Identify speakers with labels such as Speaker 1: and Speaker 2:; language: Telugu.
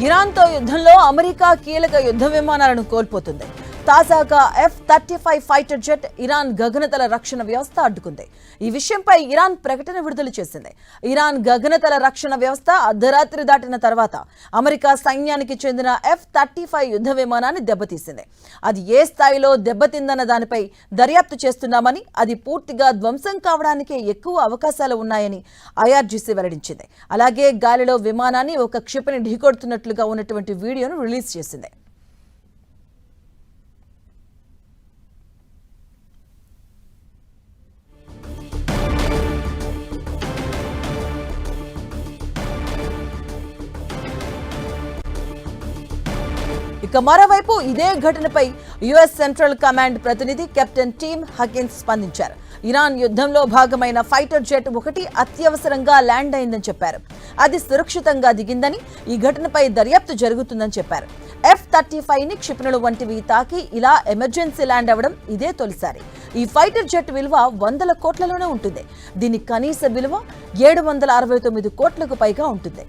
Speaker 1: ఇరాన్తో యుద్ధంలో అమెరికా కీలక యుద్ధ విమానాలను కోల్పోతుంది. తాజాగా F-35 ఫైటర్ జెట్ ఇరాన్ గగనతల రక్షణ వ్యవస్థ అడ్డుకుంది. ఈ విషయంపై ఇరాన్ ప్రకటన విడుదల చేసింది. ఇరాన్ గగనతల రక్షణ వ్యవస్థ అర్ధరాత్రి దాటిన తర్వాత అమెరికా సైన్యానికి చెందిన F-35 యుద్ధ విమానాన్ని దెబ్బతీసింది. అది ఏ స్థాయిలో దెబ్బతిందన్న దానిపై దర్యాప్తు చేస్తున్నామని, అది పూర్తిగా ధ్వంసం కావడానికే ఎక్కువ అవకాశాలు ఉన్నాయని IRGC వెల్లడించింది. అలాగే గాలిలో విమానాన్ని ఒక క్షిపణి ఢీకొడుతున్నట్లుగా ఉన్నటువంటి వీడియోను రిలీజ్ చేసింది. ఇక మరోవైపు ఇదే ఘటనపై US సెంట్రల్ కమాండ్ ప్రతినిధి కెప్టెన్ టిమ్ హకిన్స్ స్పందించారు. ఇరాన్ యుద్ధంలో భాగమైన ఫైటర్ జెట్ ఒకటి అత్యవసరంగా ల్యాండ్ అయిందని చెప్పారు. అది సురక్షితంగా దిగిందని, ఈ ఘటనపై దర్యాప్తు జరుగుతుందని చెప్పారు. F-35ని క్షిపణులు వంటివి తాకి ఇలా ఎమర్జెన్సీ ల్యాండ్ అవ్వడం ఇదే తొలిసారి. ఈ ఫైటర్ జెట్ విలువ 100 కోట్లలోనే ఉంటుంది. దీని కనీస విలువ 769 కోట్లకు పైగా ఉంటుంది.